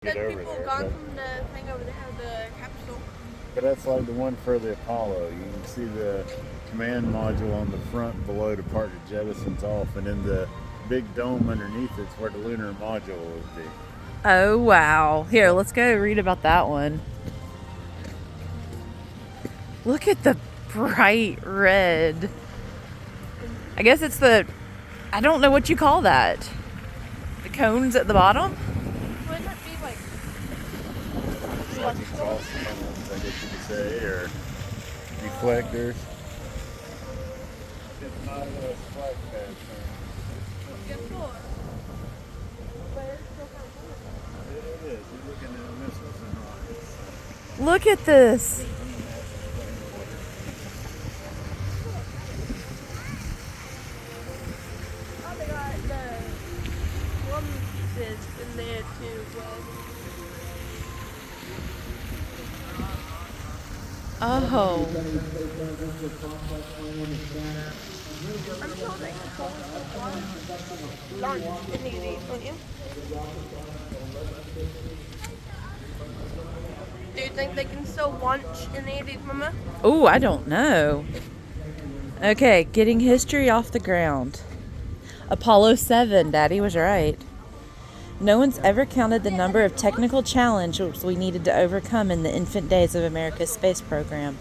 Get over people there. gone But, from the thing over there, the capsule. but that's like the one for the Apollo. You can see the command module on the front below to part the jettisons off, and then the big dome underneath it's where the lunar module would be. Oh, wow. Here, let's go read about that one. Look at the bright red. I guess it's I don't know what you call that. The cones at the bottom? Wouldn't that be like Like exhaust panels, I guess you could say, or deflectors. It's not a splash pad thing. guess what? But it's still kind of cool. It is. You're looking at missiles and rockets. Look at this. Oh, they got the one pieces in there too. Oh. I'm sure they can pull it launch any of these, wouldn't you? Do you think they can still launch any of these, Mama? Oh, I don't know. Okay, getting history off the ground. Apollo 7, Daddy was right. No one's ever counted the number of technical challenges we needed to overcome in the infant days of America's space program.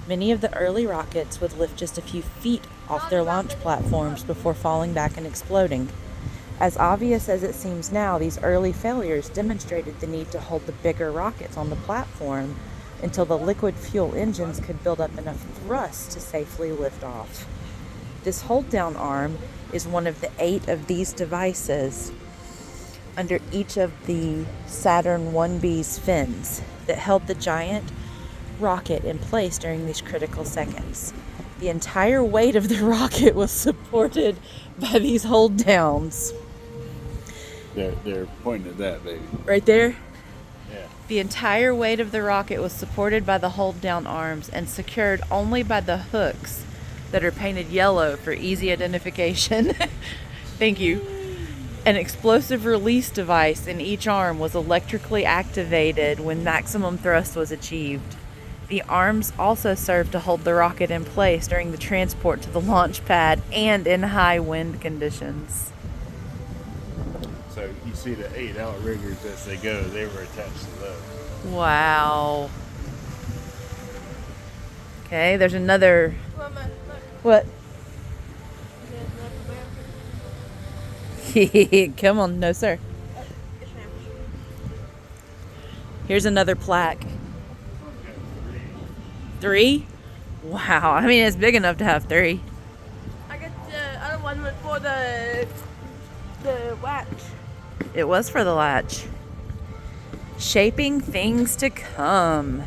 Many of the early rockets would lift just a few feet off their launch platforms before falling back and exploding. As obvious as it seems now, these early failures demonstrated the need to hold the bigger rockets on the platform until the liquid fuel engines could build up enough thrust to safely lift off. This hold-down arm is one of the 8 of these devices under each of the Saturn 1B's fins that held the giant rocket in place during these critical seconds. The entire weight of the rocket was supported by these hold downs. They're pointing at that, baby. Right there? Yeah. The entire weight of the rocket was supported by the hold down arms and secured only by the hooks that are painted yellow for easy identification. Thank you. An explosive release device in each arm was electrically activated when maximum thrust was achieved. The arms also served to hold the rocket in place during the transport to the launch pad and in high wind conditions. So you see the 8 outriggers as they go, they were attached to those. Wow. Okay, there's another. Mama, look. What? There's another bear. Come on, no sir. Yes, ma'am. Here's another plaque. 3? Wow, I mean it's big enough to have 3. I guess the other one was for the watch. It was for the latch. Shaping things to come.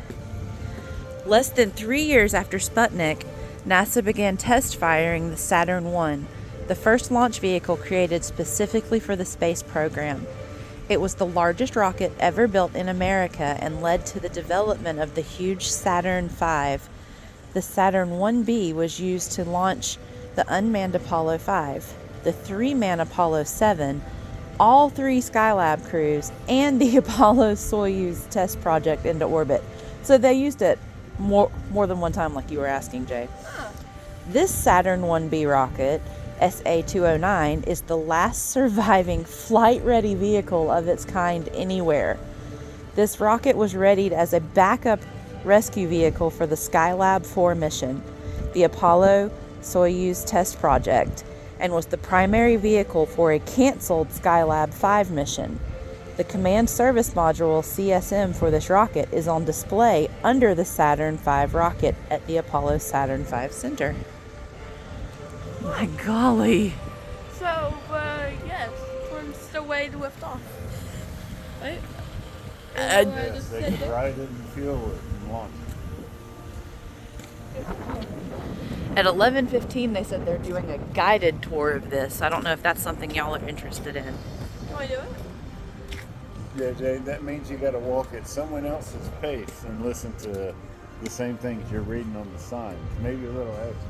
Less than 3 years after Sputnik, NASA began test firing the Saturn I, the first launch vehicle created specifically for the space program. It was the largest rocket ever built in America and led to the development of the huge Saturn V. The Saturn 1B was used to launch the unmanned Apollo 5, the 3-man Apollo 7, all 3 Skylab crews, and the Apollo-Soyuz test project into orbit. So they used it more than one time, like you were asking, Jay. This Saturn 1B rocket, SA-209, is the last surviving flight-ready vehicle of its kind anywhere. This rocket was readied as a backup rescue vehicle for the Skylab 4 mission, the Apollo-Soyuz test project, and was the primary vehicle for a canceled Skylab 5 mission. The Command Service Module CSM for this rocket is on display under the Saturn V rocket at the Apollo Saturn V Center. My golly. So, yes, one's still waiting to lift off. Right? Yes, they could ride it and fuel it and launch it. At 11:15, they said they're doing a guided tour of this. I don't know if that's something y'all are interested in. Can we do it? Yeah, Jay, that means you got to walk at someone else's pace and listen to the same things you're reading on the signs. Maybe a little extra.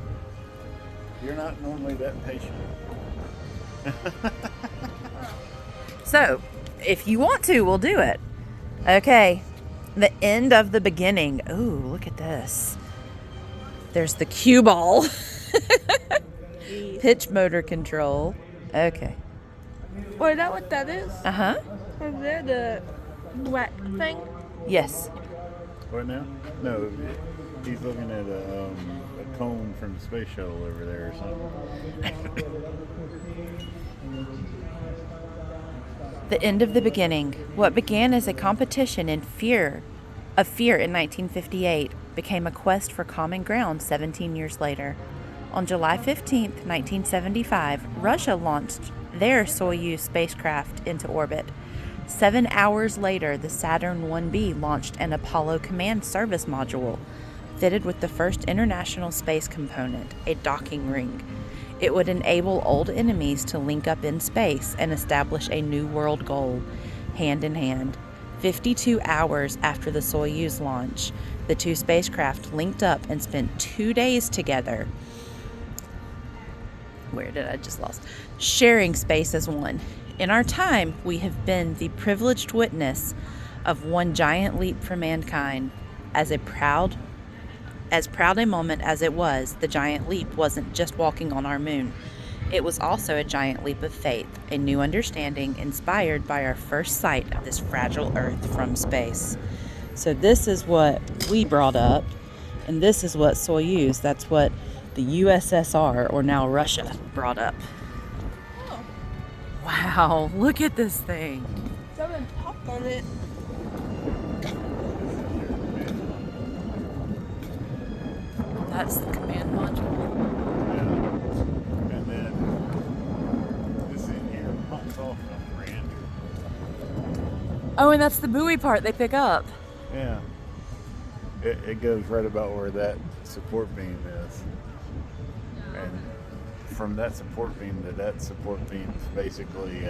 You're not normally that patient. So, if you want to, we'll do it. Okay, the end of the beginning. Ooh, look at this. There's the cue ball. Pitch motor control. Okay. Oh, is that what that is? Uh-huh. Is that the black thing? Yes. What now? No, he's looking at a cone from the space shuttle over there or something. The end of the beginning. What began as a competition in fear in 1958 became a quest for common ground 17 years later. On July 15th, 1975, Russia launched their Soyuz spacecraft into orbit. 7 hours later, the Saturn 1B launched an Apollo Command Service module, fitted with the first international space component, a docking ring. It would enable old enemies to link up in space and establish a new world goal, hand in hand. 52 hours after the Soyuz launch, the two spacecraft linked up and spent 2 days together. Sharing space as one. In our time, we have been the privileged witness of one giant leap for mankind. As proud a moment as it was, the giant leap wasn't just walking on our moon. It was also a giant leap of faith, a new understanding inspired by our first sight of this fragile Earth from space. So this is what we brought up, and this is what Soyuz, that's what the USSR, or now Russia, brought up. Oh, Wow, look at this thing. someone popped on it. That's the command module. Yeah. And then this in here pops off a brand. Oh, and that's the buoy part they pick up. Yeah. It goes right about where that support beam is. And from that support beam to that support beam is basically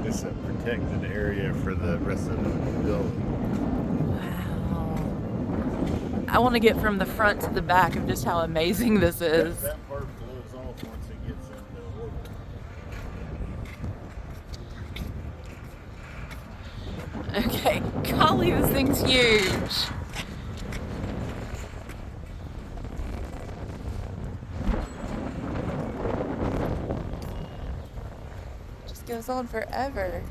it's a protected area for the rest of the building. Wow. I want to get from the front to the back of just how amazing this is. That part blows off once it gets into orbit. Okay, golly, this thing's huge. Just goes on forever.